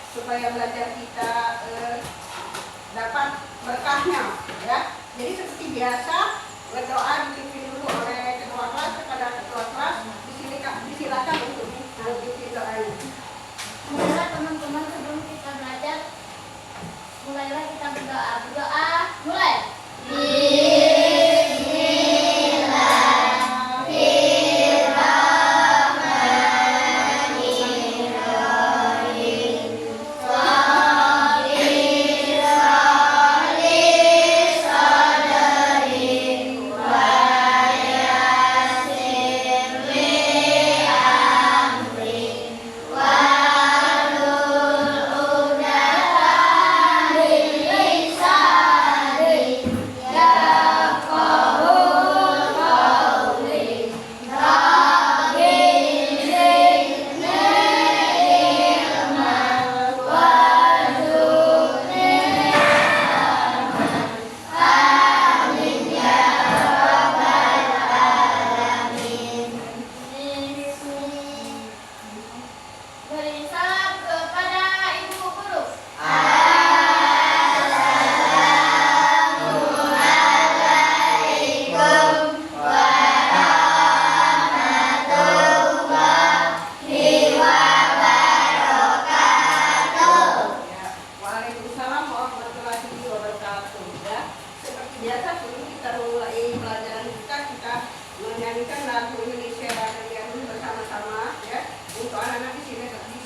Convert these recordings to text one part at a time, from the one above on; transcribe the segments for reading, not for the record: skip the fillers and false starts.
supaya belajar kita dapat berkahnya, ya. Jadi seperti biasa berdoa dipimpin dulu oleh ketua kelas kepada ketua kelas. Disilakan untuk dipimpin doanya. Mulailah teman-teman, sebelum kita belajar, mulailah kita berdoa. Berdoa, mulai.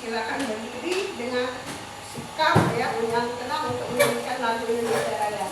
Silakan berdiri dengan sikap ya, yang tenang untuk menyanyikan lagu Indonesia Raya.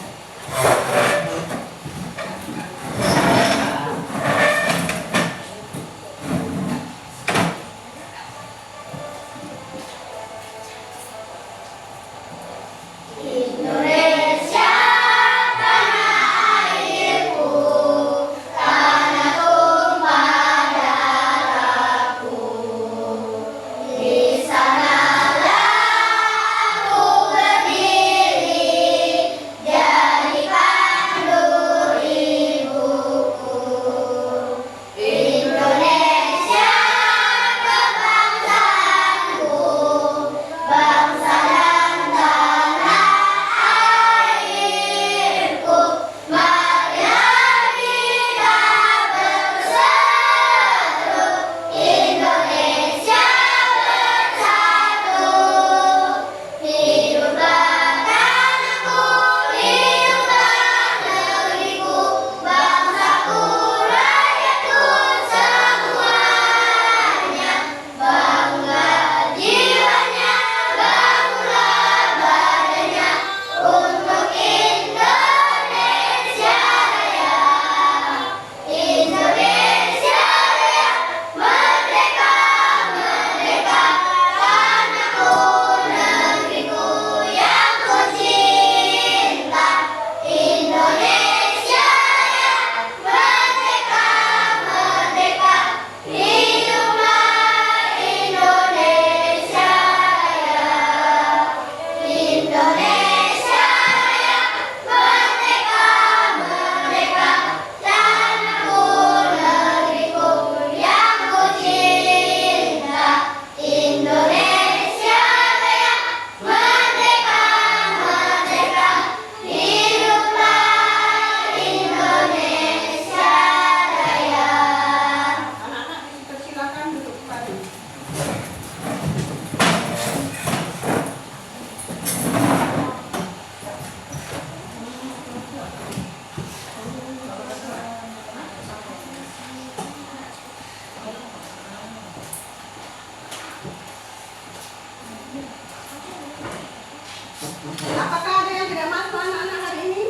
Apakah ada yang tidak masuk anak-anak hari ini?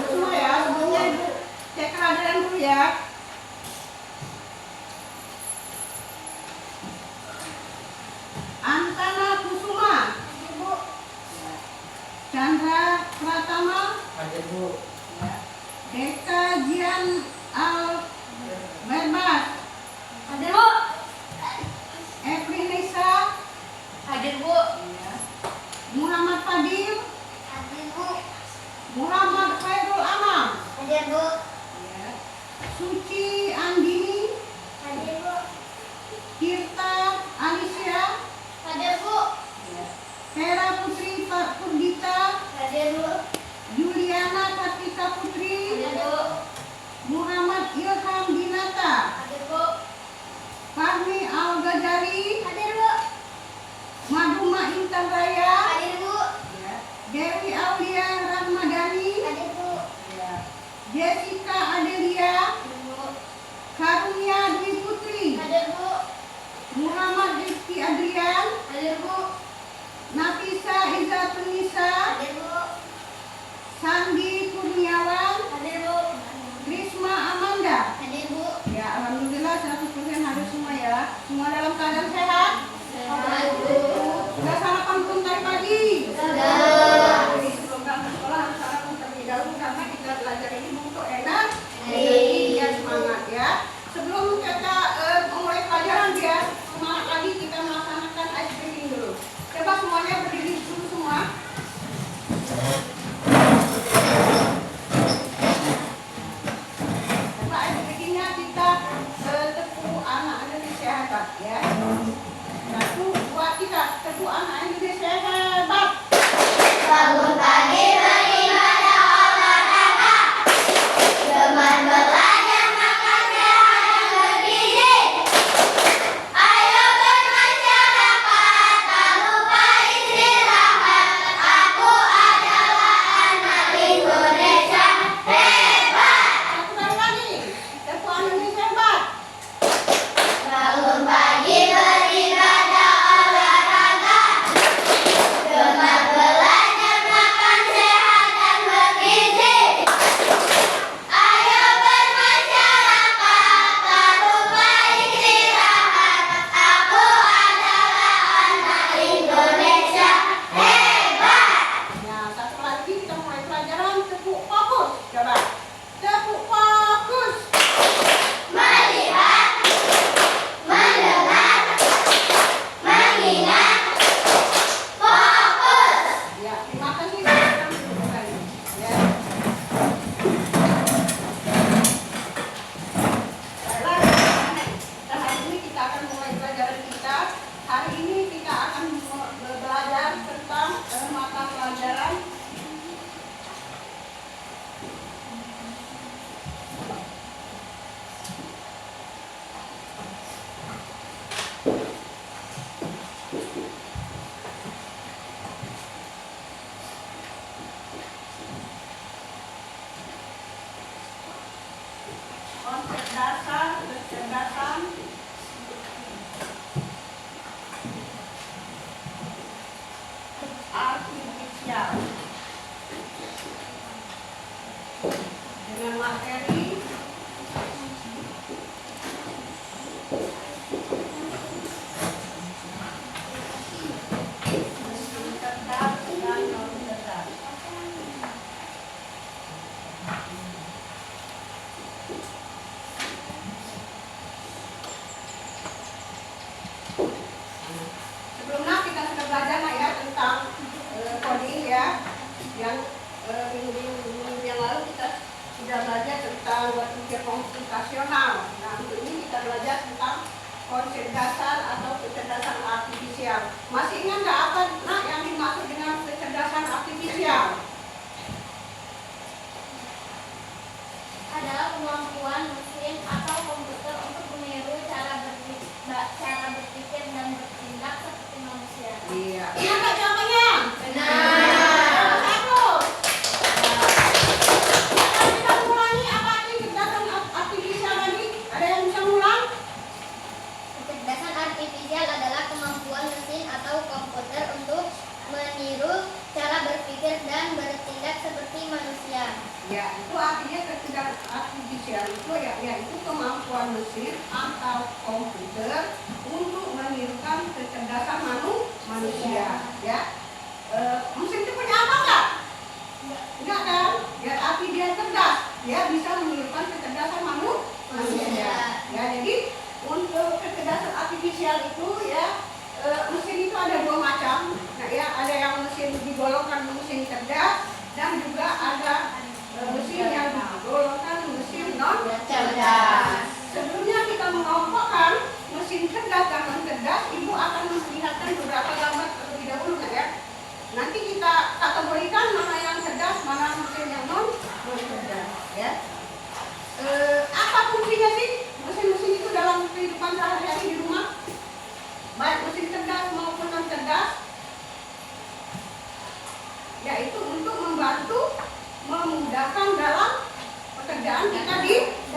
Semua ya, sebelumnya Ibu cek kehadiran dulu ya. Antana Kusuma, Chandra Pratama, Hadir Bu. Deka Jian Al Berbas, Hadir, Bu. Efrinisa, Hadir, Bu. Muhammad Fadil, Hadir, Bu. Muhammad Khairul Anam, Hadir, Bu. Suci Andini, Hadir, Bu. Tirta Alicia, Hadir, Bu. Sanraya. Hadir Bu. Ya. Dewi Aulia Ramadhani. Hadir Bu. Ya. Jessica Adelia. Hadir Bu. Karunia Dwi Putri. Hadir Bu. Muhammad Rizky Adrian. Hadir Bu. Nafisa Izzatun Nisa. Hadir Bu. Sandi Kurniawan. Hadir Bu. Risma Amanda. Hadir Bu. Ya, alhamdulillah 100% harus semua ya. Semua dalam keadaan sehat. Sehat Bu. Sudah sarapan belum tadi pagi? Sudah. Jadi sebelum berangkat sekolah harus sarapan terlebih dahulu karena kita belajar ini untuk enak. Iya. Jadi biar semangat ya. Sebelum kita memulai pelajaran ya, semangat lagi kita melaksanakan ice breathing dulu. Coba semuanya berdiri dulu semua. Coba ice breathingnya kita tepuk anak Indonesia hebat ya. 1, 2, 3, tepuk anak Indonesia hebat. Bangun pagi beribadah olahraga. Gemar belajar makan sehat dan bergizi. Ayo bermasyarakat, tak lupa istirahat. Aku adalah anak Indonesia hebat. Satu kali lagi, tepuk anak Indonesia hebat. Bangun pagi beribadah olahraga. Gemar belajar makan sehat dan bergizi. Ayo bermasyarakat, tak lupa istirahat. Aku adalah anak Indonesia hebat. Nah, satu lagi kita mulai pelajaran tepuk fokus. Coba, tepuk fokus. Melihat, mendengar, mengingat, fokus. Ya, terima kasih teman-teman kembali. Ya. Baiklah, dan hari ini kita akan mulai pelajaran kita. Hari ini kita akan belajar tentang mata pelajaran konsep dasar kecerdasan artifisial dengan materi mesin cerdas dan non cerdas. Sebelumnya kita sudah belajar ya tentang coding ya, yang minggu yang lalu kita sudah belajar tentang berpikir komputasional. Nah, untuk ini kita belajar tentang konsep dasar atau kecerdasan artifisial. Masih ingat nggak apa yang dimaksud dengan kecerdasan artifisial? Adalah kemampuan mesin atau komputer untuk meniru cara berpikir dan bertindak seperti manusia. Iya. Benar nggak jawabannya? Benar. Satu. Nah, kita ulangi apa arti kecerdasan artifisial tadi? Ada yang bisa ulang? Kecerdasan artifisial adalah kemampuan mesin atau komputer untuk meniru cara berpikir dan bertindak seperti manusia. Ya, itu artinya kecerdasan artifisial itu yaitu kemampuan mesin atau komputer untuk menirukan kecerdasan manusia. Ya, mesin itu punya apa enggak? Enggak kan? Ya, tapi dia cerdas. Dia bisa menirukan kecerdasan manusia. Ya, jadi untuk kecerdasan artifisial itu ya mesin itu ada dua macam. Nah, ya ada yang mesin digolongkan mesin cerdas dan juga ada mesin yang digolongkan mesin non cerdas. Sebelumnya kita mengelompokkan mesin cerdas dan non cerdas, Ibu akan memperlihatkan beberapa pekerjaan kita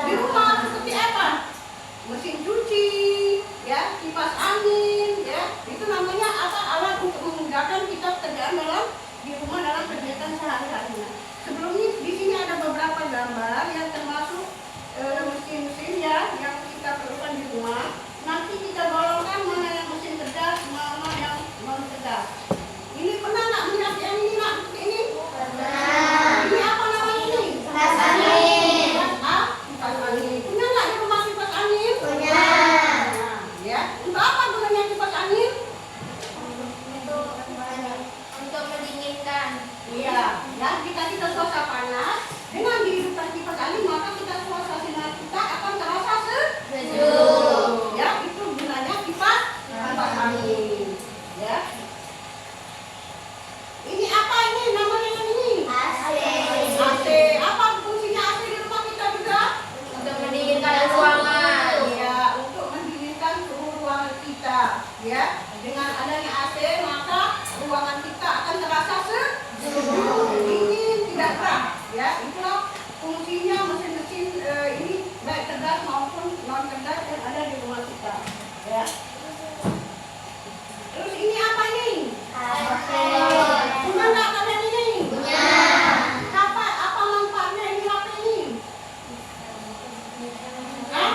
di rumah seperti apa? Mesin cuci, ya, kipas angin, ya, itu namanya apa? Alat untuk memudahkan kita pekerjaan di rumah dalam kegiatan sehari-hari. Sebelumnya di sini ada beberapa gambar yang termasuk mesin-mesin ya yang kita perlukan di rumah. Nanti kita golongkan mana yang mesin cerdas, mana yang non cerdas. Ini pernah nggak melihat yang ini nak? Ini? Pernah. Ini apa namanya ini? Kipas angin. Kipas angin. Punya nggak di rumah kipas angin? Punya. Nah, ya. Untuk apa gunanya kipas angin? Untuk mendinginkan. Iya. Dan jika kita cuaca panas, dengan dihidupkan kipas angin maka kita suasana kita akan terasa sejuk. Ya, itu gunanya kipas angin. Ya. Ini apa ini namanya ini? AC. AC. Apa fungsinya AC di rumah kita juga? Untuk mendinginkan ruangan. Iya, untuk mendinginkan suhu ruangan kita. Ya, dengan adanya AC maka ruangan kita akan terasa sejuk, dingin, tidak gerah. Ya, itulah fungsinya mesin-mesin ini baik cerdas maupun non cerdas yang ada di rumah kita. Ya. Terus ini apa ini? AC. Punya nggak kalian ini? Punya. Apa manfaatnya ini HP ini? Hah?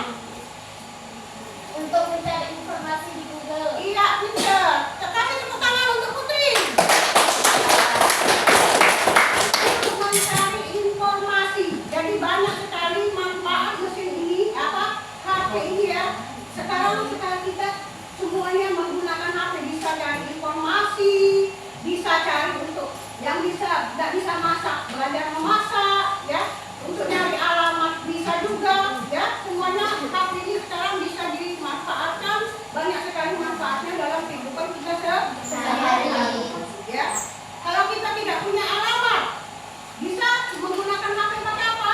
Untuk mencari informasi di Google. Iya, pintar. Kasih tepuk tangan untuk Putri. Untuk mencari informasi. Jadi banyak sekali manfaat mesin ini, HP ini ya. Sekarang kita semuanya menggunakan HP, bisa cari informasi, bisa cari untuk yang nggak bisa masak, belajar memasak, ya. Untuk nyari alamat bisa juga, ya. Semuanya HP ini sekarang bisa dimanfaatkan, banyak sekali manfaatnya dalam kehidupan kita sehari-hari. Ya. Kalau kita tidak punya alamat, bisa menggunakan HP pakai apa?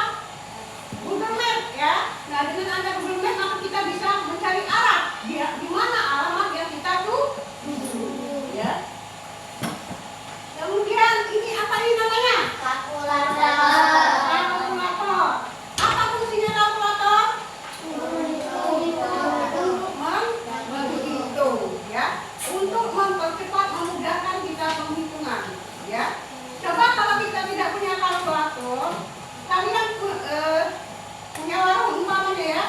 Google Map, ya. Nah, dengan ada Google Map maka kita bisa mencari arah di mana alamat yang kita tuju, ya. Kemudian ini apa ini namanya? Kalkulator. Kalkulator. Apa fungsinya kalkulator? Untuk menghitung, ya. Untuk mempercepat, memudahkan kita penghitungan, ya. Coba kalau kita tidak punya kalkulator, kalian punya warung umpamanya ya,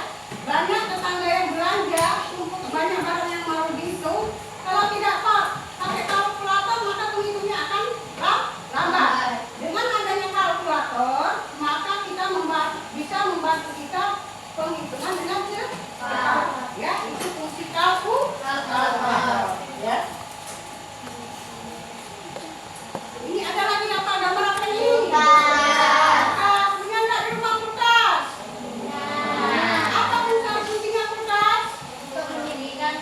banyak tetangga yang belanja, tumpuk banyak barang yang mau dihitung. Kalau tidak pakai kalkulator maka penghitungnya akan lambat. Dengan adanya kalkulator maka kita bisa membantu kita penghitungan dengan cepat. Ya, itu fungsi kalkulator. Ya. Ini ada lagi apa? Gambar apa ini? Kulkas. Punya nggak di rumah kulkas? Apa fungsinya kulkas? Untuk mendinginkan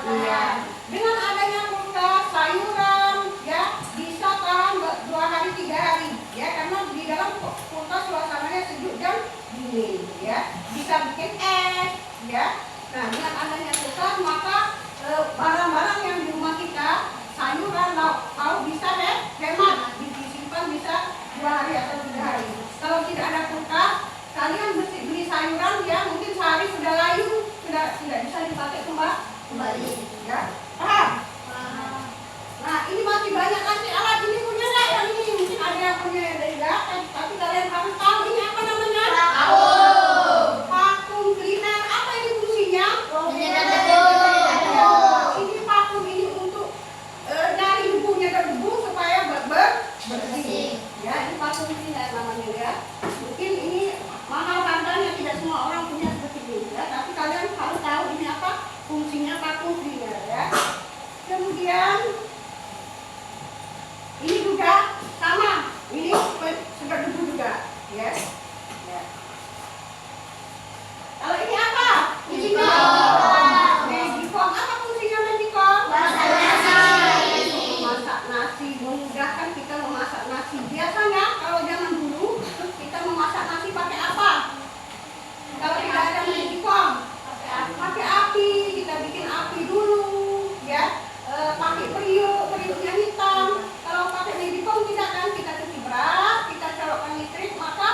Iya. Dengan adanya kulkas, sayuran ya bisa tahan 2 hari 3 hari ya, karena di dalam kulkas suasananya sejuk dan dingin ya. Bisa bikin es ya. Nah, dengan adanya kulkas maka barang-barang yang di rumah kita, sayuran, lauk bisa hemat, disimpan bisa 2 hari atau 3 hari. Kalau tidak ada kulkas, kalian beli sayuran ya mungkin sehari sudah layu, sudah bisa dipakai kembali ya. Paham? Nah, ini masih banyak lagi alat. Ini punya nggak yang ini? Mungkin ada yang punya yang tidak, tapi kalian harus tahu ini apa namanya? Vakum cleaner. Apa ini fungsinya? Ini vakum ini untuk dari debunya ke debu supaya bersih. Ya, ini vakum cleaner namanya ya. Mungkin ini mahal harganya, tidak semua orang punya seperti ini ya. Tapi kalian harus tahu ini apa fungsinya vakum cleaner ya. Kemudian ini juga sama, ini sedot debu juga, ya. Kalau ini apa? Magicom. Apa fungsinya Magicom? Masak nasi, memudahkan kita memasak nasi. Biasanya kalau zaman dulu kita memasak nasi pakai apa? Kalau tidak ada Magicom, pakai api, kita bikin api dulu, ya. Pakai periuknya hitam. Kalau pakai Magicom tidak kan, kita cuci beras, kita colokkan listrik, maka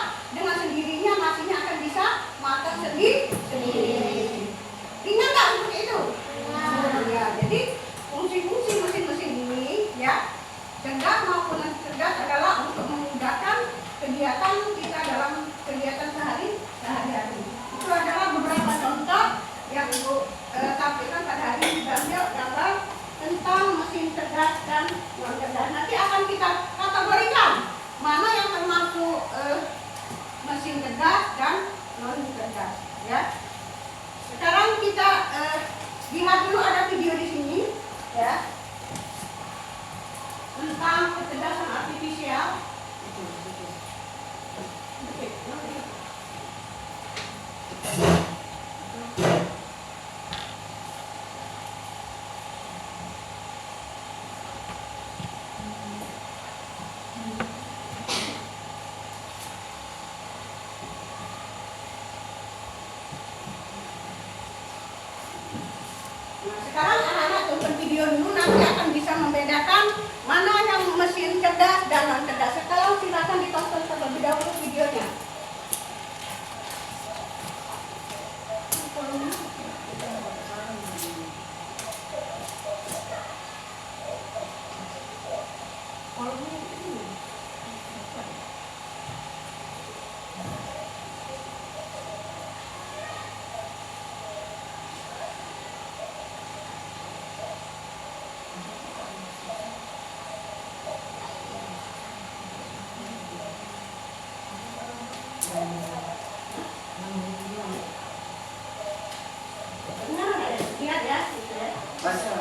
Lihat dulu ada video di sini, ya, tentang kecerdasan artifisial. Nah, sekarang anak-anak tonton video dulu, nanti akan bisa membedakan mana yang mesin cerdas dan non cerdas. Sekarang silakan ditonton terlebih dahulu videonya. Benar nggak ya? Lihat ya, gitu ya. Baca.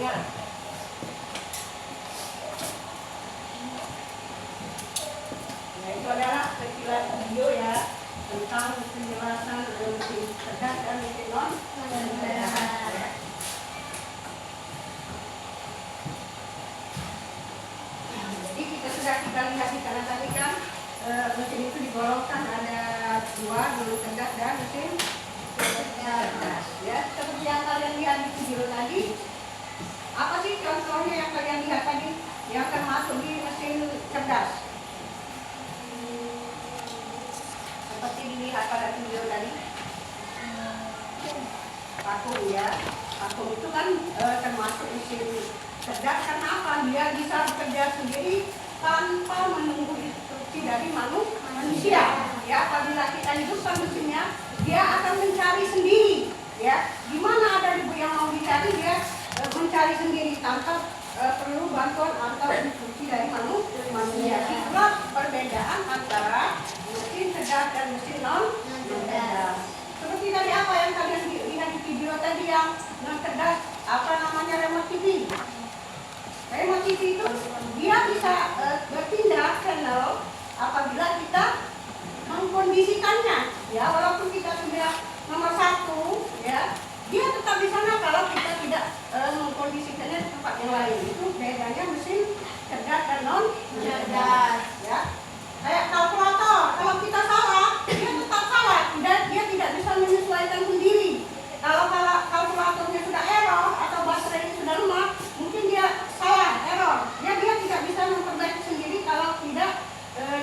ya. Ya, itu adalah sekilas video ya tentang penjelasan mesin cerdas dan mesin non cerdas. Jadi kita lihat di kanan tadi kan mesin itu digolongkan ada dua, non cerdas dan mesin cerdas. Ya, seperti yang kalian lihat di video tadi. Apa sih contohnya yang kalian lihat tadi yang termasuk di mesin cerdas? Seperti dilihat pada video tadi, vakum ya. Vakum itu kan termasuk mesin cerdas karena apa? Dia bisa bekerja sendiri tanpa menunggu instruksi dari manusia. Ya, apabila kita hidupkan mesinnya, dia akan mencari sendiri. Ya, di mana ada debu yang mau dicari dia mencari sendiri tanpa perlu bantuan atau instruksi dari manusia. Itulah perbedaan antara mesin cerdas dan mesin non cerdas. Seperti tadi apa yang kalian lihat di video tadi yang non cerdas, apa namanya, remote TV. Remote TV itu dia bisa berpindah channel apabila kita mengkondisikannya. Ya, walaupun kita sudah nomor 1, ya, dia tetap di sana kalau kita tidak mengkondisikannya di tempat yang lain. Itu bedanya mesin cerdas dan non cerdas. Ya, kayak kalkulator, kalau kita salah, dia tetap salah. Dia tidak bisa menyesuaikan sendiri. Kalau kalkulatornya sudah error atau baterainya sudah lemah, mungkin dia salah, error. Dia tidak bisa memperbaiki sendiri kalau tidak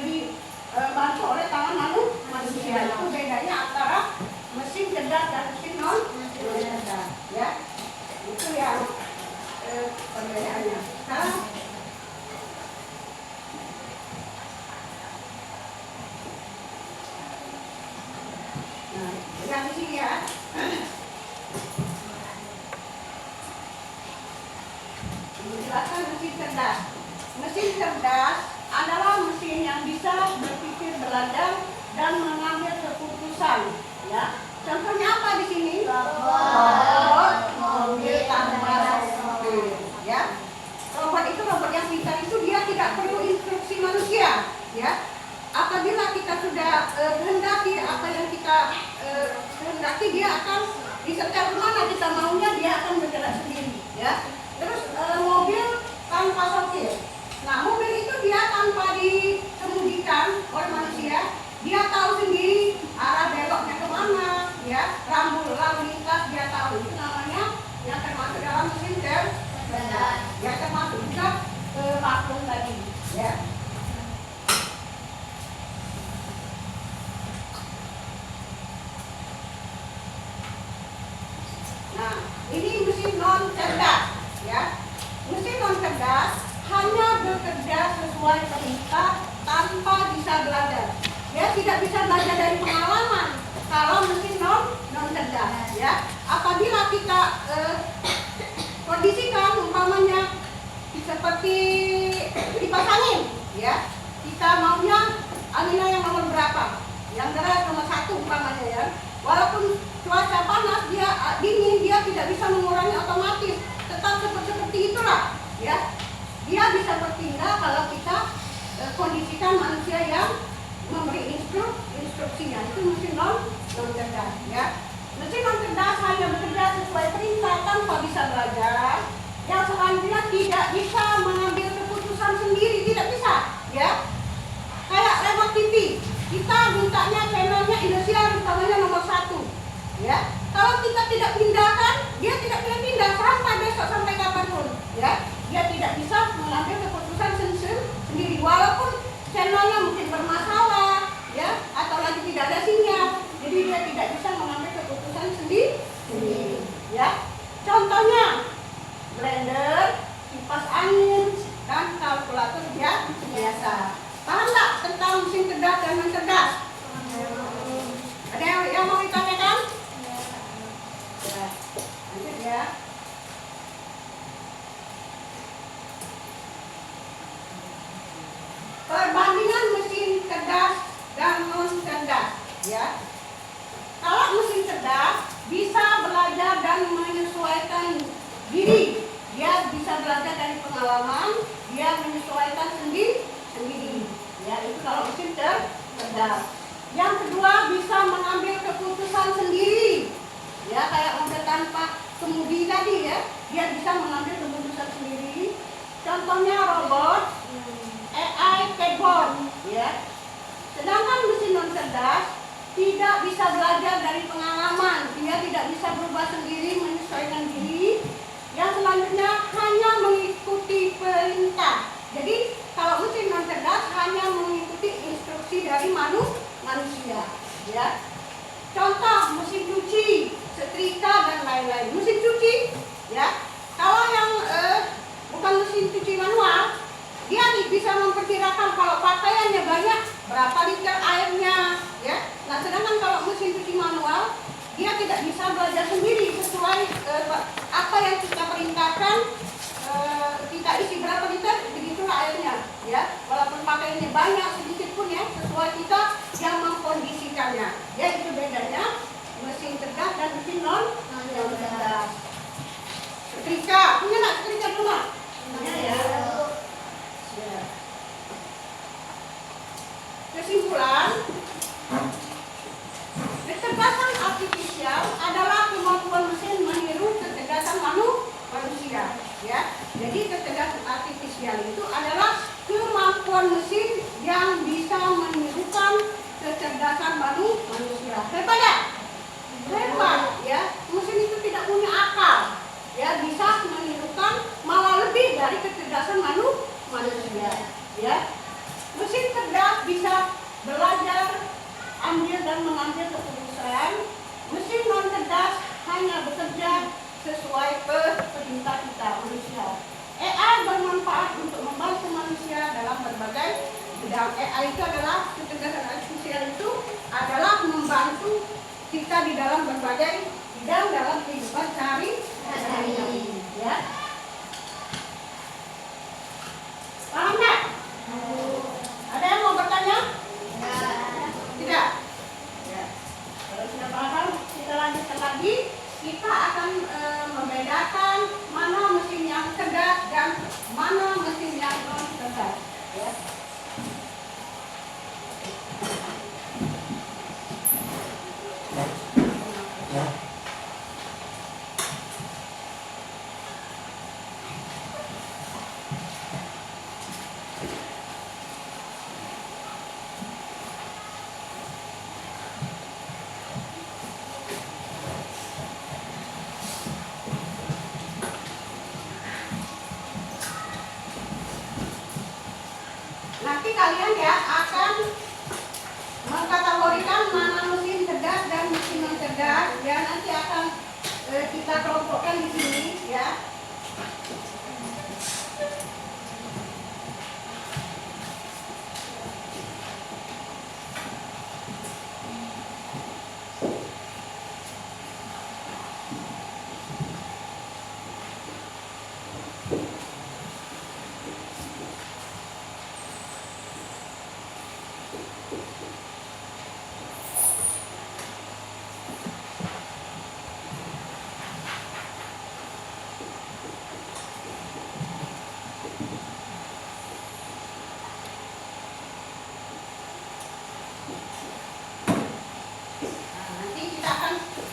dibantu oleh tangan manusia. Itu bedanya antara mesin cerdas dan mesin non cerdas. Ya, itu yang perbedaannya. Sekarang lihat di sini ya. Menjelaskan mesin cerdas. Mesin cerdas adalah mesin yang bisa berpikir, belajar, dan mengambil keputusan. Ya, contohnya apa di sini? Robot, mobil, tanpa sopir. Ya, robot itu robot yang pintar itu dia tidak perlu instruksi manusia. Ya, apabila kita sudah kehendaki apa yang kita kehendaki, dia akan disetel kemana kita maunya, dia akan bergerak sendiri. Ya, terus mobil tanpa sopir. Nah, mobil itu dia tanpa dikemudikan oleh manusia, dia tahu sendiri arah beloknya kemana, ya, rambu lalu lintas dia tahu. Itu namanya yang termasuk dalam mesin cerdas. Ya, termasuk juga vakum tadi. Ya. Nah, ini mesin non cerdas. Ya, mesin non cerdas hanya bekerja sesuai perintah tanpa bisa belajar. Dia tidak bisa belajar dari pengalaman. Kalau mesin non cerdas, ya, apabila kita kondisikan umpamanya seperti kipas angin, ya, kita maunya anginnya yang nomor berapa? Yang deras nomor 1 umpamanya, ya. Walaupun cuaca panas, dia dingin, dia tidak bisa mengurangi otomatis. Tetap seperti itulah, ya. Dia bisa berpindah kalau kita kondisikan manusia yang memberi instruksinya. Itu mesin non cerdas. Ya, mesin non cerdas hanya bekerja sesuai perintah tanpa bisa belajar. Yang selanjutnya tidak bisa mengambil keputusan sendiri, tidak bisa. Ya, kayak remote TV. Kita mintanya channelnya Indosiar, utamanya nomor 1. Ya, kalau kita tidak pindahkan, dia tidak pindah sampai besok, sampai kapanpun. Ya, dia tidak bisa mengambil keputusan sendiri, walaupun channelnya mungkin bermasalah, ya, atau lagi tidak ada sinyal. Jadi dia tidak bisa mengambil keputusan sendiri. Ya, contohnya blender, kipas angin, dan kalkulator biasa. Paham nggak tentang mesin cerdas dan non cerdas? Ada yang mau ditanyakan? Ya, lanjut ya. Perbandingan mesin cerdas dan non cerdas, ya. Kalau mesin cerdas bisa belajar dan menyesuaikan diri, dia bisa belajar dari pengalaman, dia menyesuaikan sendiri. Ya, itu kalau mesin cerdas. Yang kedua, bisa mengambil keputusan sendiri. Ya, kayak mobil tanpa kemudi tadi ya, dia bisa mengambil keputusan sendiri. Contohnya robot, AI, chatbot, ya. Sedangkan mesin non cerdas tidak bisa belajar dari pengalaman, dia tidak bisa berubah sendiri, menyesuaikan diri. Yang selanjutnya hanya mengikuti perintah. Jadi kalau mesin non cerdas hanya mengikuti instruksi dari manusia, ya. Contoh mesin cuci, setrika dan lain-lain. Mesin cuci, ya. Kalau yang bukan mesin cuci manual, dia bisa memperkirakan kalau pakaiannya banyak berapa liter airnya, ya. Nah, sedangkan kalau mesin cuci manual, dia tidak bisa belajar sendiri sesuai apa yang kita perintahkan. Kita isi berapa liter, begitulah airnya, ya. Walaupun pakaiannya banyak sedikit pun ya, sesuai kita yang mengkondisikannya. Ya, itu bedanya mesin cerdas dan mesin non cerdas. Setrika, punya nggak setrika di rumah? Punya ya. Kesimpulan, kecerdasan artifisial adalah kemampuan mesin meniru kecerdasan manusia. Ya, jadi kecerdasan artifisial itu adalah kemampuan mesin yang bisa menirukan kecerdasan manusia. Hebat ya? Hebat ya. Mesin itu tidak punya akal. Ya, bisa menirukan malah lebih dari kecerdasan manusia. Ya. Mesin cerdas bisa belajar, ambil dan mengambil keputusan. Mesin non cerdas hanya bekerja sesuai perintah kita manusia. AI bermanfaat untuk membantu manusia dalam berbagai bidang. AI itu adalah kecerdasan artifisial itu adalah membantu kita di dalam berbagai bidang dalam kehidupan sehari-hari. Ya. Paham nggak? Ada yang mau bertanya? Tidak. Ya. Kalau sudah paham, kita lanjutkan lagi. Kita akan membedakan mana mesin yang cerdas dan mana mesin yang non cerdas. Ya. Nanti kalian ya akan mengkategorikan mana mesin cerdas dan mesin non cerdas. Ya, nanti akan kita kelompokkan di sini ya.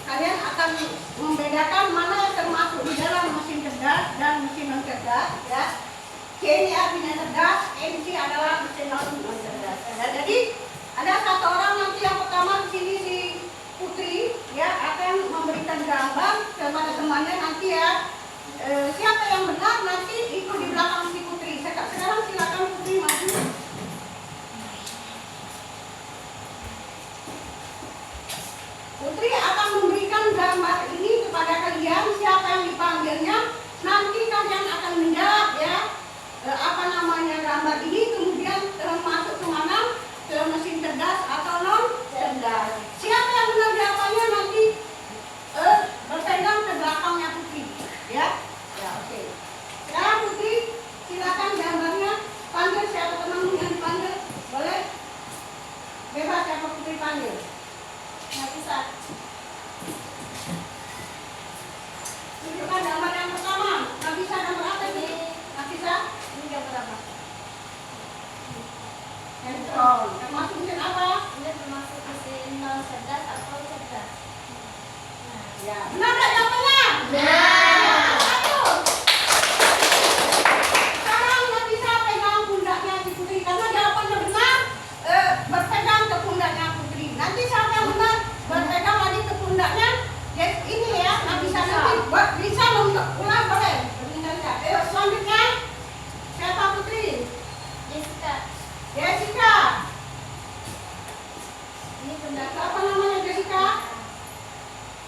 Kalian akan membedakan mana yang termasuk di dalam mesin cerdas dan mesin non cerdas, ya. C ini artinya cerdas, MC adalah mesin non cerdas. Ya, jadi ada satu orang nanti yang pertama di sini si Putri, ya, akan memberikan gambar kepada temannya nanti ya. Siapa yang benar nanti ikut di belakang si Putri. Sekarang silakan Putri maju. Putri akan memberikan gambar ini kepada kalian, siapa yang dipanggilnya. Nanti kalian akan menjawab ya, apa namanya gambar ini, kemudian masuk ke mana, ke mesin cerdas atau non cerdas. Siapa yang benar jawabannya nanti berpegang ke belakangnya Putri, ya. Ya, oke. Sekarang Putri, silakan gambarnya, panggil siapa temanmu yang dipanggil, boleh. Bebas siapa Putri panggil. Nggak bisa. Tunjukkan gambar yang pertama. Nggak bisa gambar betul. Termasuk mesin apa? Ini termasuk mesin non cerdas atau cerdas. Ya, benar nggak jawabannya? Benar. Ayo. Sekarang nggak bisa pegang pundaknya si Putri karena jawabannya benar. Berpegang ke pundaknya Putri. Nanti siapa yang benar berpegang lagi ke pundaknya. Yes, ini ya, nggak bisa nanti bisa ulang boleh. Ayo selanjutnya siapa Putri? Jessica. Jessica. Ini benda Apa namanya Jessica?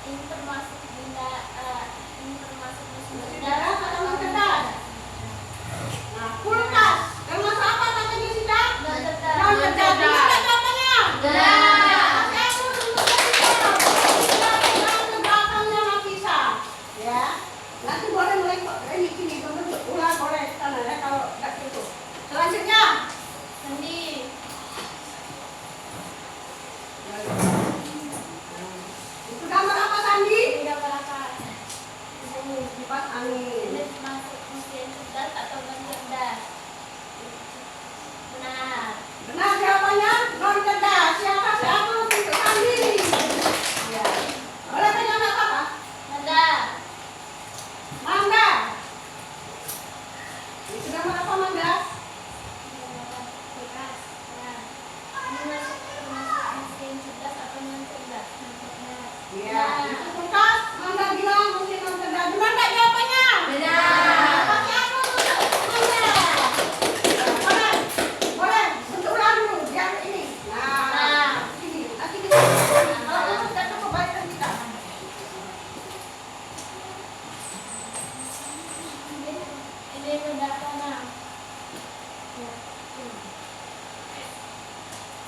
ini termasuk benda ini termasuk mesin Mesin cerdas cerdas atau non cerdas? Nah, kulkas. Termasuk apa kata Jessica? non cerdas. Non cerdas. Benar nggak jawabannya? Benar. Saya tulis untuk Jessica. Kita pegang ke belakangnya Nafisa. Ya. Nanti boleh mulai ini sini ulang boleh sana ya kalau nggak gitu. Selanjutnya. Sendi. Itu gambar apa Sandi? Ini gambar apa? Kipas angin. Ini termasuk mesin cerdas atau non cerdas? Benar. Benar jawabannya non cerdas. Siapa siapa untuk Sandi? Ya. Boleh pegang nggak apa-apa? Benar. Mangga. Itu gambar apa Mangga? Benar. Ini masuk termasuk mesin cerdas atau non cerdas? Iya. Itu kulkas. Mangga bilang mesin non cerdas. Benar nggak jawabannya? Benar. Pakai aku untuk Mangga. Boleh. Boleh. Bentuk ulang dulu. Biar ini. Nah. Sini. Nanti kita. Kalau itu sudah cukup baik kan kita. Ini benda tanah.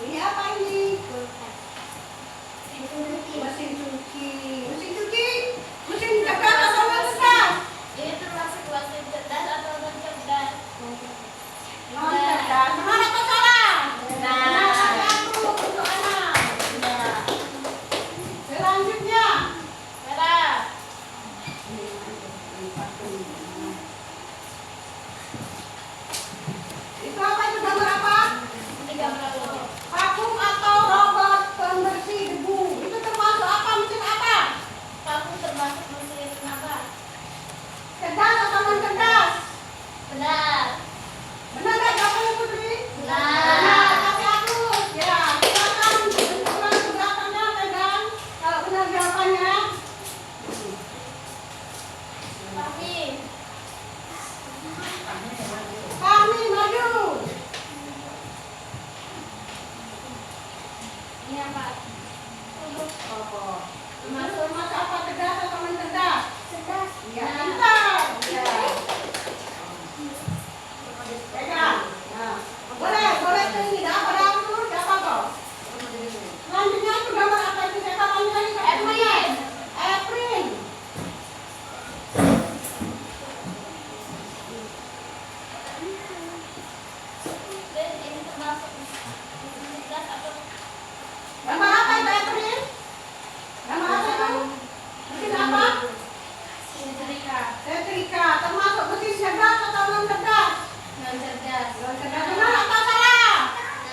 Ini apa ini? Mesin cuci. Mesin cuci. Mesin cuci. Mesin cerdas atau non cerdas? Ini termasuk mesin cerdas atau non cerdas? Non cerdas. Benar atau salah? Benar. Pakai aku untuk anak. Ya. Selanjutnya. Merah. Itu apa itu gambar apa? Ini gambar robot. Vakum atau robot pembersih debu. Itu termasuk apa? Mesin apa? Vakum termasuk mesin apa? Cerdas atau non cerdas? Benar. Benar nggak jawabannya Putri? Benar. Kasih aku. Ya, silakan benturan ke belakangnya pegang. Kalau benar jawabannya. Fahmi. Kami maju. Ini apa? Masuk apa cerdas atau non cerdas? Cerdas. Ya, pintar. Ya. Pegang. Nah, boleh ke ini dah. Pada aku siapa kau? Selanjutnya itu gambar apa itu? Siapa panggil lagi? Efrin. Efrin. Ini termasuk mesin cerdas atau Gambar apa itu Efrin? Gambar apa itu? Mesin apa? setrika? Setrika. Termasuk mesin cerdas atau non cerdas? Non cerdas. Non cerdas. Benar atau salah?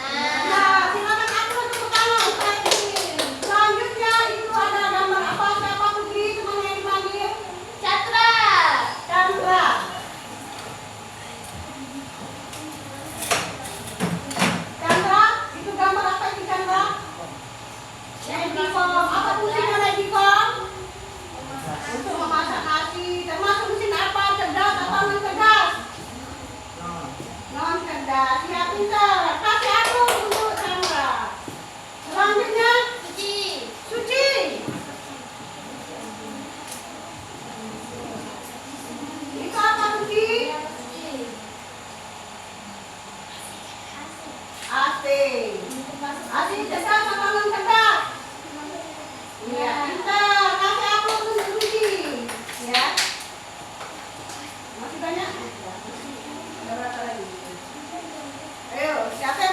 Nah, silakan aku tepuk tangan untuk Efrin. Selanjutnya itu ada gambar apa? Siapa Putri? Teman yang dipanggil? Catra. Chandra. Chandra, itu gambar apa itu Chandra? Medicom. Apa fungsinya Medicom? Untuk memasak nasi. Termasuk mesin apa? Cerdas atau non cerdas? Non cerdas. Ya pintar. Kasih aku untuk Chandra. Selanjutnya Cuci. Suci. Itu apa Suci? Cuci. AC. Ini termasuk AC cerdas atau non cerdas? Iya, pintar. Kasih aku untuk Suci. Ya. Masih banyak? Ada berapa lagi? Ayo, siapa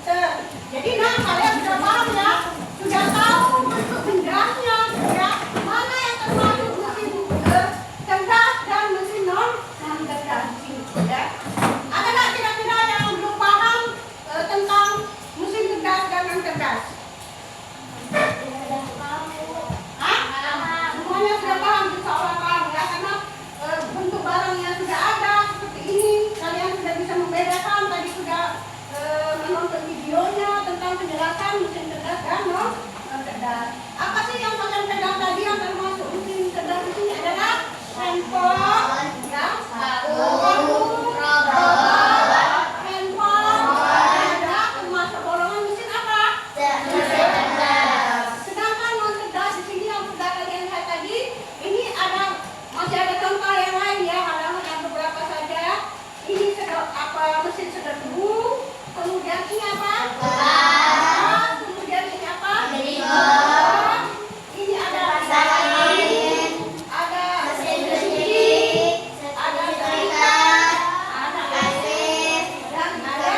Jadi nah kalian sudah paham ya, sudah tahu bentuk bendanya ya, mana yang termasuk mesin cerdas dan mesin non cerdas di sini ya. Ada nggak kira-kira yang belum paham tentang mesin cerdas dan non cerdas? Semuanya sudah paham, insya Allah paham ya, karena bentuk barangnya sudah ada seperti ini, kalian sudah bisa membedakan, tadi sudah menonton videonya tentang penjelasan mesin cerdas dan non cerdas. Apa sih yang kalian pegang tadi yang termasuk mesin cerdas di sini adalah handphone, ya, mesin sedebu, kemudian ini apa? Kemudian ini apa? Ini ada mesin listrik, ada cerita, ada AC, dan ada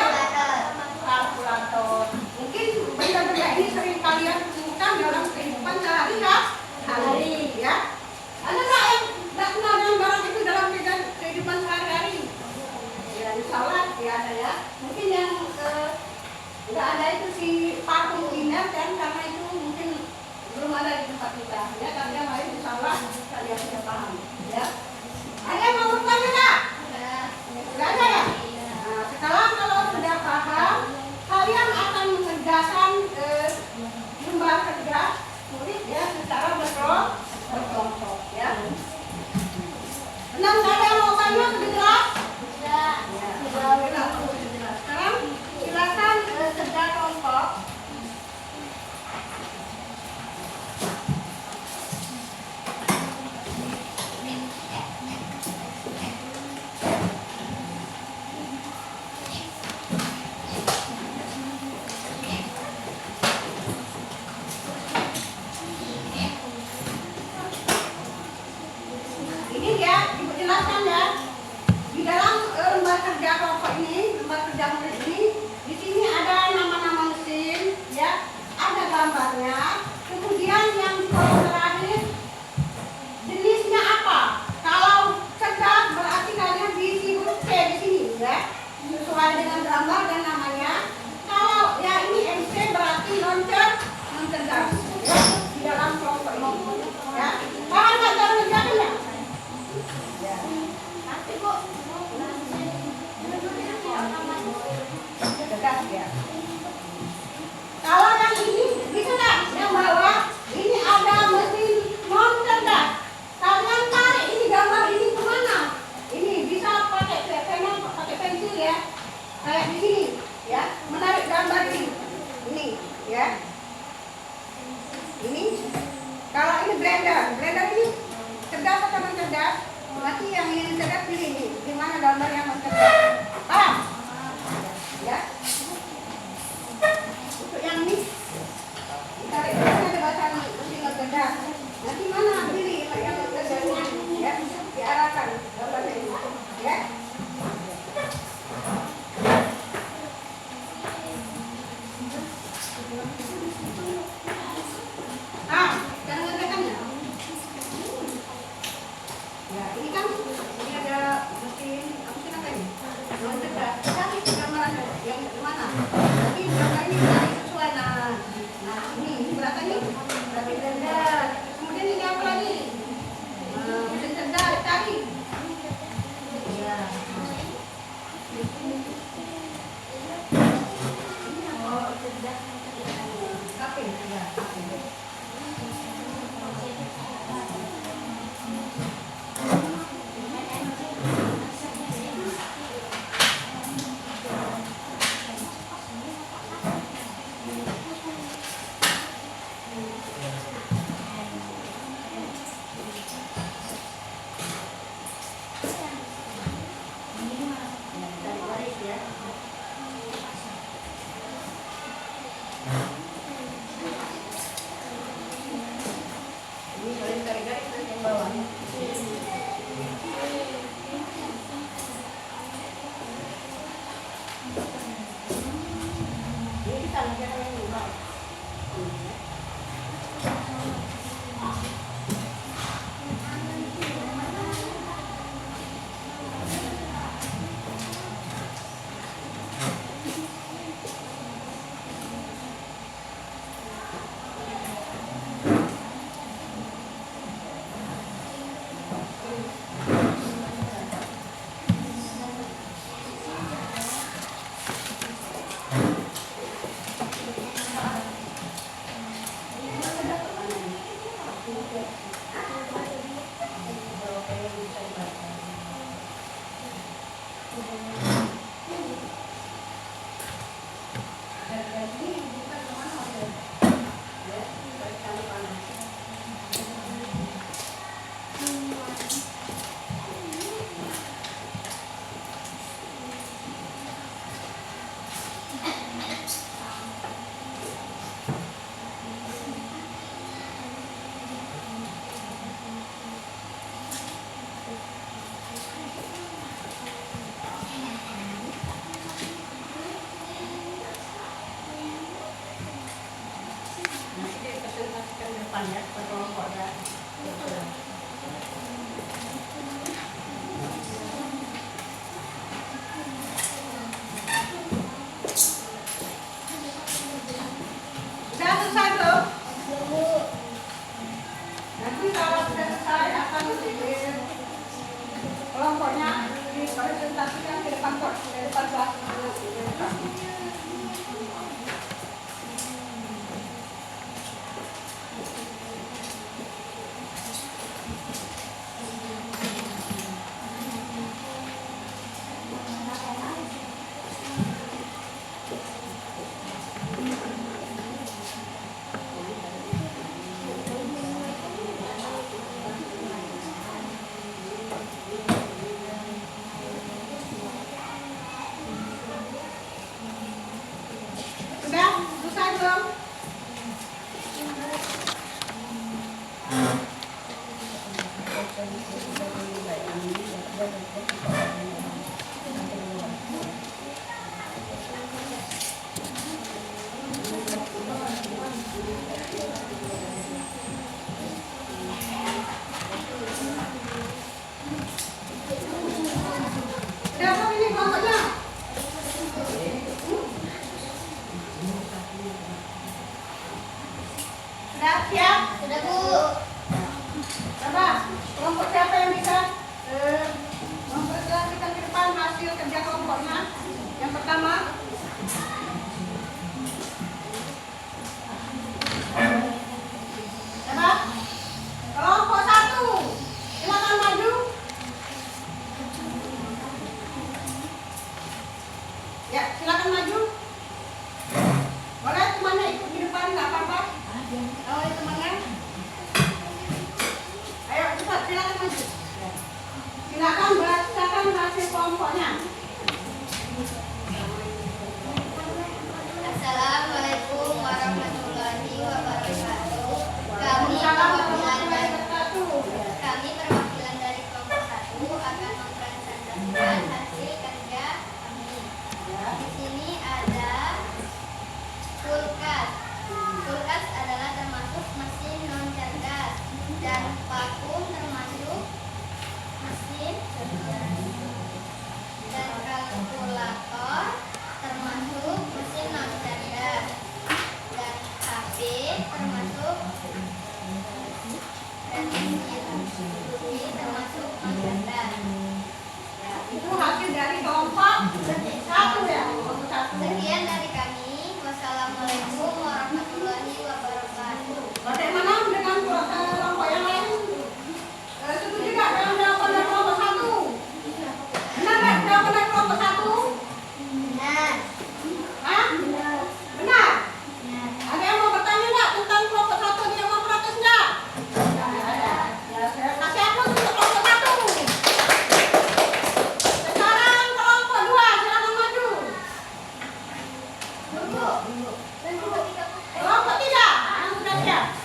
kalkulator. Mungkin benda-benda ini sering kalian temukan dalam kehidupan sehari-hari, ya. Ada nggak yang nggak kenal dengan barang itu dalam kehidupan sehari-hari? Ya, insya Allah ya ada ya. Mungkin yang nggak ada itu si parfum indah kan, karena itu mungkin belum ada di tempat kita ya. Tapi yang lain insya Allah kalian sudah paham ya. Ada yang mau bertanya nggak? Nggak ada ya? Nah, sekarang kalau sudah paham, kalian akan mengerjakan lembar kerja tulis ya secara berkelompok ya. Benar nggak ada yang mau tanya? Sudah jelas? Sekarang silakan kerja kelompok. Ini ya, Ibu jelaskan ya. Di dalam lembar kerja kelompok ini, lembar kerja menulis ini, di sini ada nama-nama mesin, ya, ada gambarnya. Kemudian yang di kolom terakhir, jenisnya apa? Kalau cerdas berarti kalian diisi huruf C di sini, ya, sesuai dengan gambar dan namanya. Kalau ya ini MC berarti non cerdas, ya, di dalam kelompok ini, ya. Paham nggak cara ngerjakannya? Ya. Nanti kok. Cerdas ya. Kalau yang ini bisa nggak yang bawah ini ada mesin non cerdas. Kalian tarik ini gambar ini kemana? Ini bisa pakai pena, pakai pensil ya. Kayak di sini ya. Menarik gambar ini ya. Ini kalau ini blender ini cerdas atau non cerdas? Berarti yang ini cerdas pilih ini. Di mana gambar yang non cerdas? Paham? Ya. Untuk yang ini ditarik ada bacaan mesin cerdas. Nanti mana pilih yang cerdasnya ya, diarahkan gambarnya ini ya. Jangan ngerjakan ya. Ya, ini kan ini ada mesin apa ini? Non cerdas. Cari gambaran yang mana? Jadi gambar ini sesuai nah ini berapa nih? Berarti blender. Kemudian ini apa lagi? Mesin cerdas cari. Ya. Oh, cerdas. Kaping ya. sana jangan yang luar. Ya, kelompoknya. Sudah selesai belum? Nanti kalau sudah selesai akan kelompoknya dipresentasikan ke depan kelas. Sudah selesai belum? Sudah belum ini kelompoknya? Sudah siap? Sudah, Bu. Coba, kelompok siapa yang bisa mempresentasikan ke depan hasil kerja kelompoknya? Yang pertama, coba, kelompok 1, silakan maju. Ya, silakan maju. Boleh temannya ikut di depan, nggak apa-apa. Oh, itu temannya. Ayo cepat, silakan maju. Silakan bacakan hasil kelompoknya. Assalamualaikum warahmatullahi wabarakatuh. Kami Waalaikumsalam perwakilan dari kelompok 1 akan mempresentasikan hasil kerja kami. Di sini ada kulkas. Kulkas adalah termasuk mesin non cerdas dan vakum termasuk mesin cerdas. Dan kalkulator termasuk mesin non cerdas. Dan HP termasuk ini termasuk non cerdas. Itu hasil dari kelompok 1 ya, kelompok 1. Sekian dari kami. Wassalamualaikum warahmatullahi wabarakatuh. Bagaimana dengan kelompok yang lain? Setuju nggak dengan jawaban dari kelompok 1? Benar nggak jawaban dari kelompok 1? Benar. Hah? Benar? Ada yang mau bertanya nggak tentang kelompok 1? Ada yang mau protes nggak? Ya, saya kasih aplaus untuk kelompok 1. Sekarang kelompok 2, silakan maju. Kelompok 3, yang sudah siap.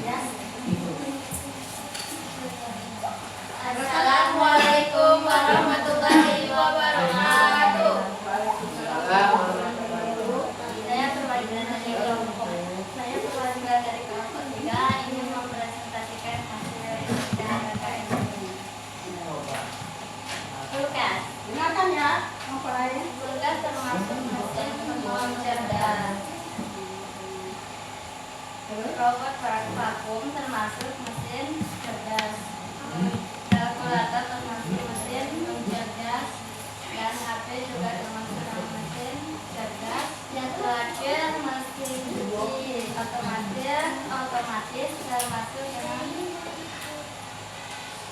Ya. Assalamualaikum warahmatullahi cerdas. Dengarkan ya, mempelai. Kulkas termasuk mesin non cerdas. Robot vakum termasuk mesin cerdas. Kalkulator termasuk mesin non cerdas. Dan HP juga termasuk mesin cerdas. Yang terakhir mesin cuci otomatis termasuk dengan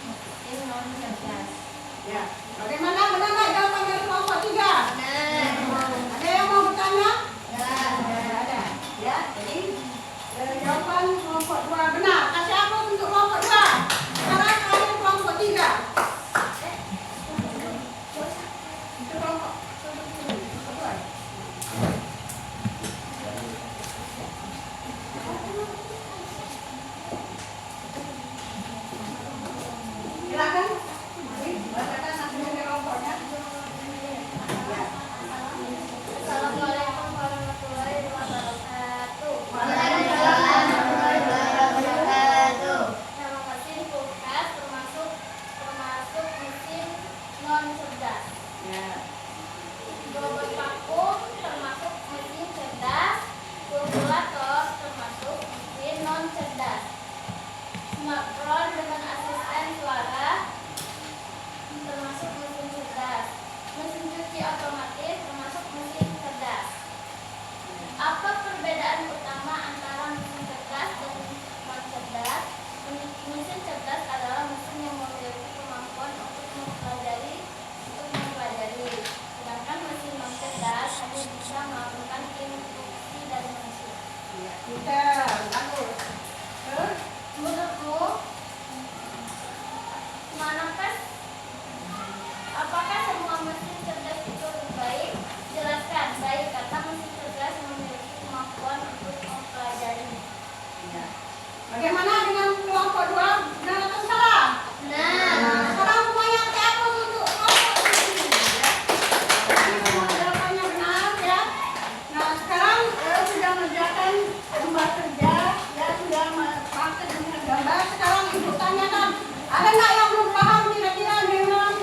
mesin non cerdas. Ya, bagaimana? Benar nggak jawaban dari kelompok 3? Benar. Ada yang mau bertanya? Ada. Ya, jadi jawaban kelompok 2 benar. Kasih apa untuk kelompok 2? Sekarang kalian kelompok 3. Itu kelompok 2. Silakan. Mari, bacakan hasilnya kelompoknya. Ya. Assalamualaikum warahmatullahi wabarakatuh. Waalaikumsalam warahmatullahi wabarakatuh. Nama mesin kulkas termasuk mesin non cerdas. Ya. Robot vakum termasuk mesin cerdas. Kalkulator termasuk mesin non cerdas. Smartphone dengan asisten suara termasuk mesin cerdas. Mesin cuci otomatis termasuk mesin cerdas. Apa perbedaan utama antara mesin cerdas dan non cerdas? Mesin cerdas adalah mesin yang memiliki kemampuan untuk mempelajari, sedangkan mesin non cerdas hanya bisa melakukan instruksi dari manusia. Ya, kita bagus. Terus? Menurutmu, manakah apakah semua mesin cerdas itu lebih baik? Jelaskan. Baik, kata mesin cerdas memiliki kemampuan untuk mempelajari. Ya. Bagaimana dengan kelompok 2? Benar atau salah? Nah, sekarang semuanya pakai apa untuk kelompok ini? Ya. Semua jawabannya benar ya. Nah, sekarang sudah mengerjakan gambar kerja, ya sudah memakai dengan gambar. Sekarang ibu tanyakan, ada nggak yang belum paham kira-kira dengan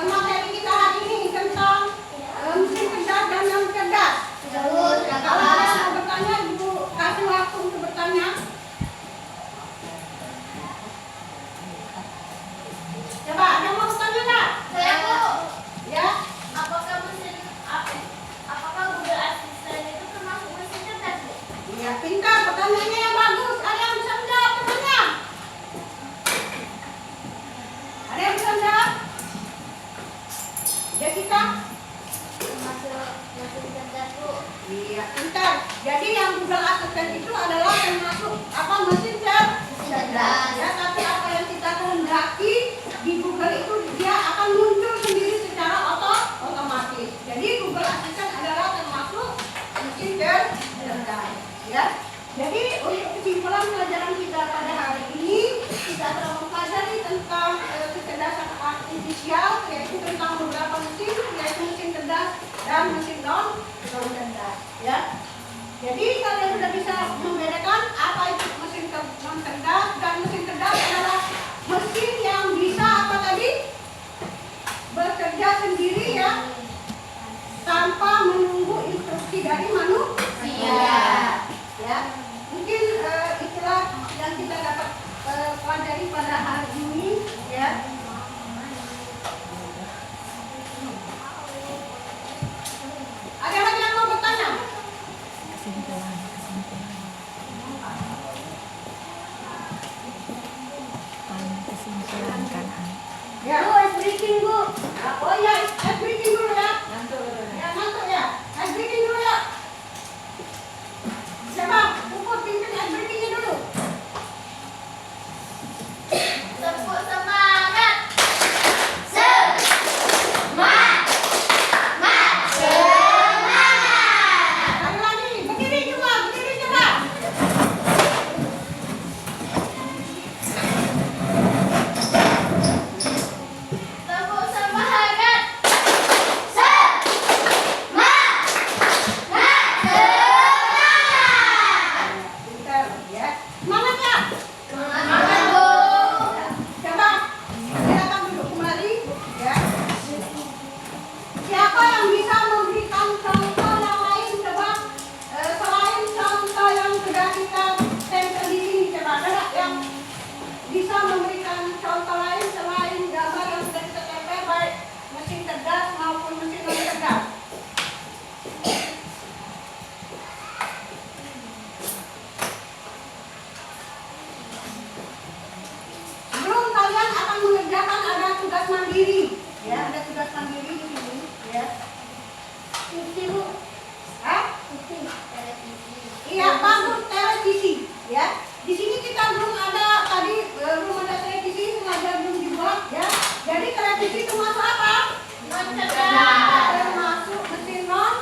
materi kita hari ini tentang mesin cerdas dan non cerdas? Kalau ada yang mau bertanya, ibu kasih waktu untuk bertanya. Coba, ada yang mau bertanya nggak? Saya Bu, Ya, apakah Google Assistant itu termasuk mesin cerdas, Bu? ya pintar, pertanyaannya yang bagus. Ada yang bisa menjawab pertanyaan? Ada yang bisa menjawab? Jessica? Termasuk mesin cerdas, Bu. Iya, pintar. Jadi yang Google Assistant itu adalah termasuk apa mesin cerdas. Ya, tapi apa yang kita kehendaki di Google itu dia akan muncul sendiri secara otomatis. Jadi Google Assistant adalah termasuk mesin cerdas. Ya. Jadi untuk kesimpulan pelajaran kita pada hari ini kita telah mempelajari tentang kecerdasan artifisial, yaitu tentang beberapa mesin, yaitu mesin cerdas dan mesin non cerdas. Ya. Jadi kalian sudah bisa membedakan apa itu mesin non cerdas dan mesin cerdas adalah mesin yang bisa apa tadi bekerja sendiri ya tanpa menunggu instruksi dari manusia. Ya, mungkin itulah yang kita dapat pelajari pada hari ini ya. Ada lagi yang mau bertanya? Kesimpulan kan. Ya. Bu, ice breaking bu. Oh ya, ice breaking dulu ya. Ya, ngantuk ya. Ice breaking dulu ya. Siapa? Puput pimpin ice breakingnya dulu. Tepuk semangat. Ya. TV, Bu. Hah? Televisi. Iya, bagus televisi. Ya. Di sini kita belum ada tadi belum ada televisi, sengaja belum dibuat ya. Jadi televisi itu masuk apa? Termasuk mesin non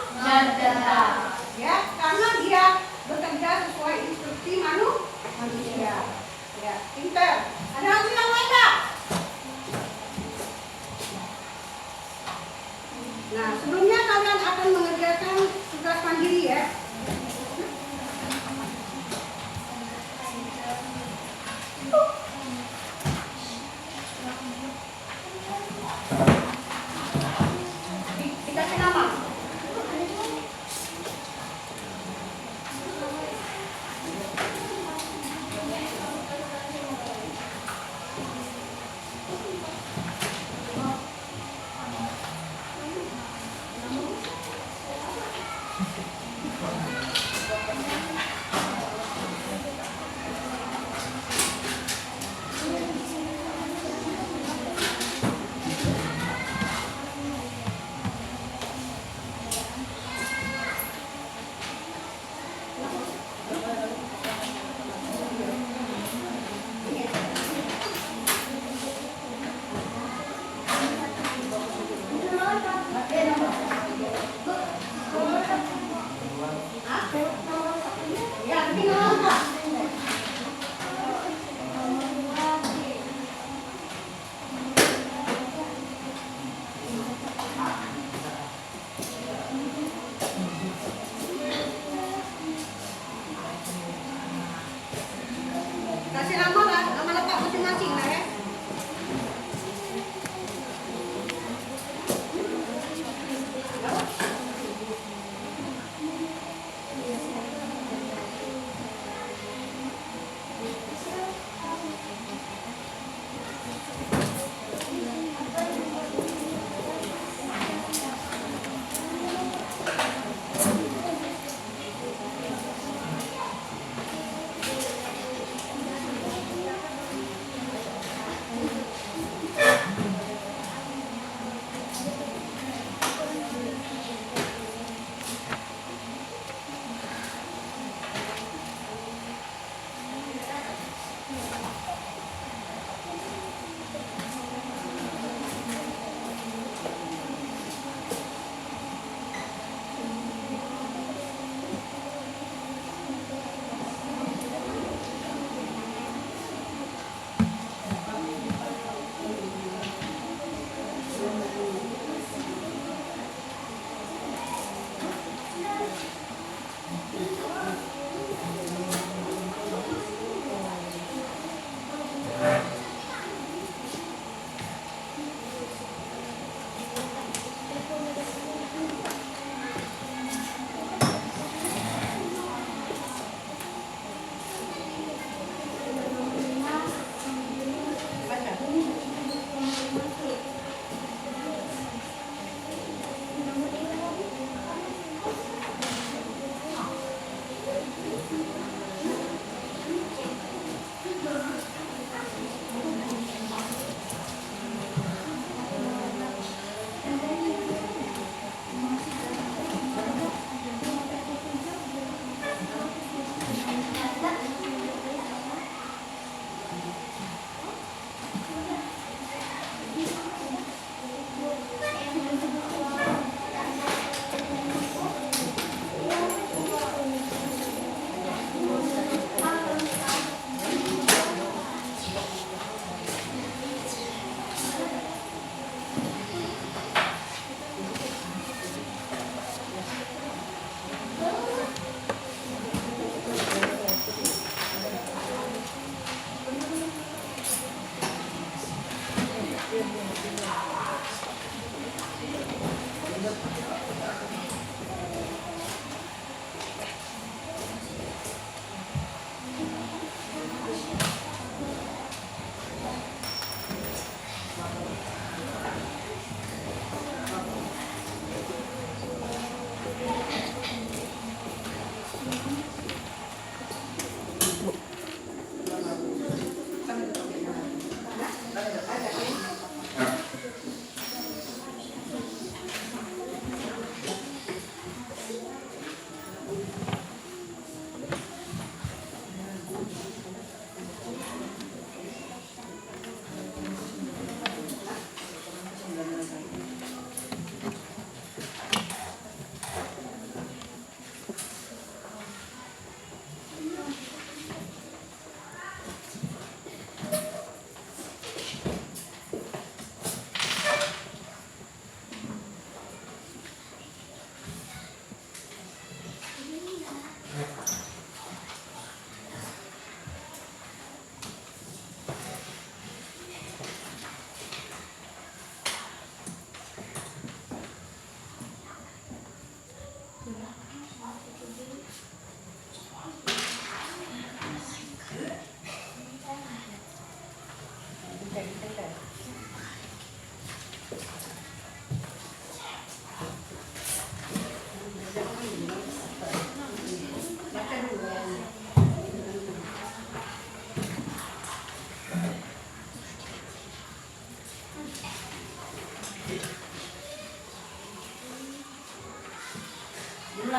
cerdas. Ya, karena dia bekerja sesuai instruksi manusia. Ya, pinter. Ada lagi yang lain nggak? Nah, sebelumnya kalian akan mengerjakan tugas mandiri ya. Dikasih nama.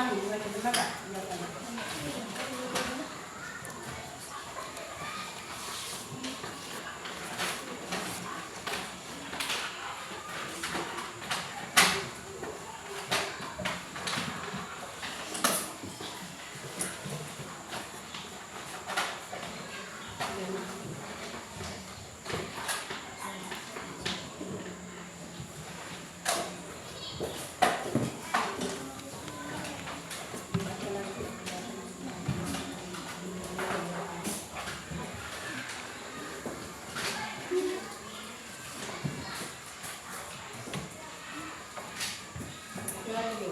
ulangi, baca benar nggak? Jawabannya.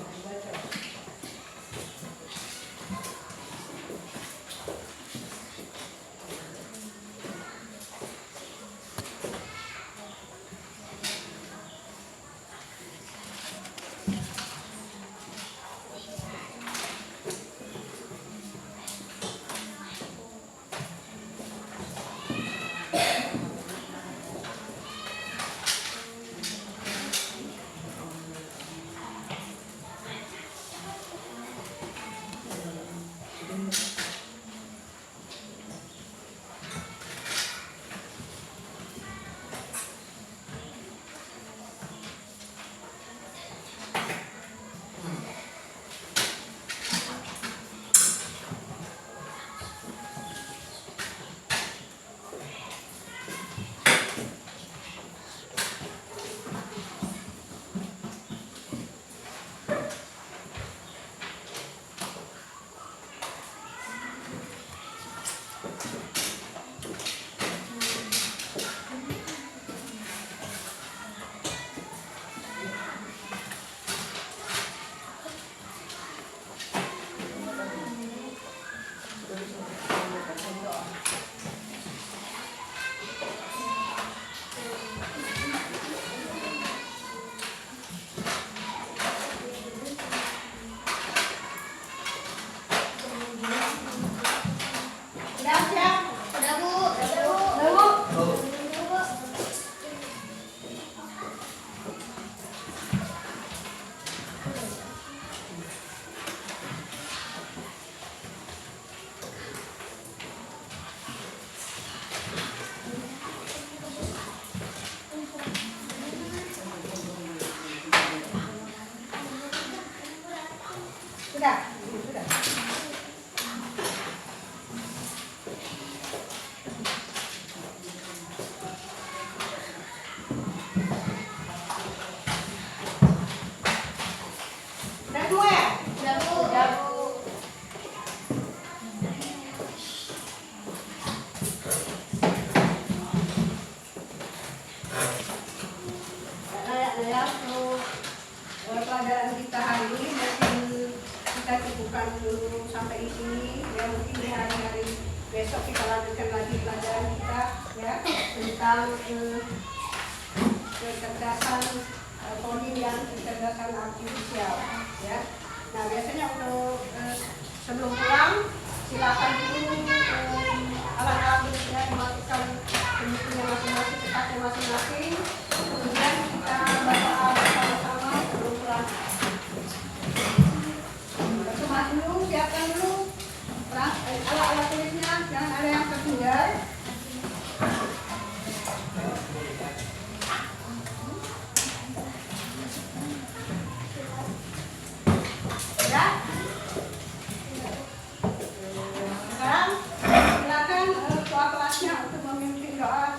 Sudah, sudah. Udah dua ya? Udah, Bu. Udah, Bu. Ya, untuk pelajaran kita hari ini mungkin kita cukupkan dulu sampai di sini. Ya, mungkin di hari-hari besok kita lanjutkan lagi pelajaran kita ya tentang kecerdasan coding yang kecerdasan artifisial ya. Nah, biasanya untuk sebelum pulang silakan dulu alat-alat ya dimatikan bentuknya masing-masing, tempatnya masing-masing. Kemudian kita baca bersama-sama sebelum pulang. Bersama dulu, siapkan dulu alat-alat tulisnya, jangan ada yang tertinggal. Ya. Sekarang silakan ketua kelasnya untuk memimpin doa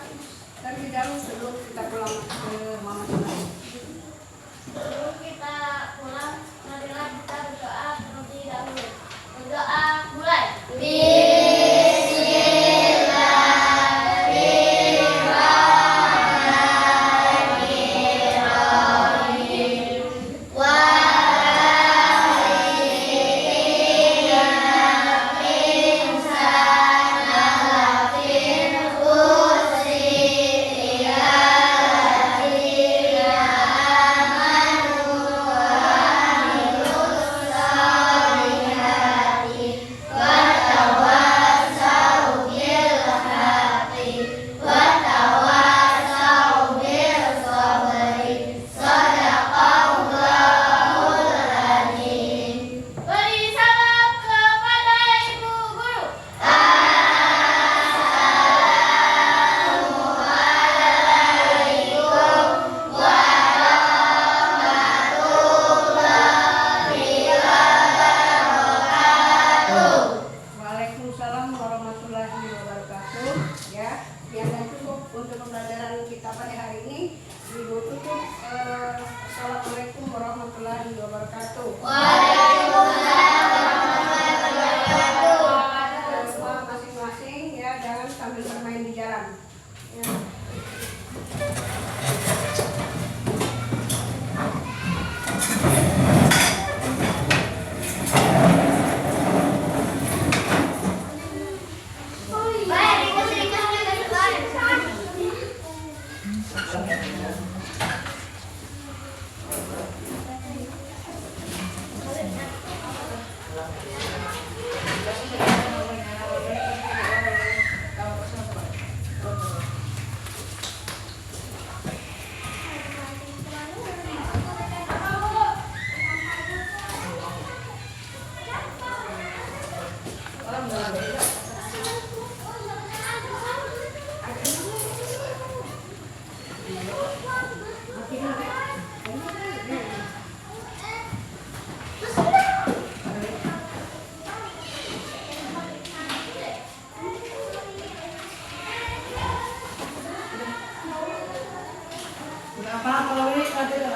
terlebih dahulu sebelum kita pulang ke mama. warahmatullahi wabarakatuh. Waalaikumsalam warahmatullahi wabarakatuh. Semua masing-masing ya, jangan sambil bermain di jalan. Ya. Baik, rikus-rikusnya ke sebelah. Apa kalau ini ada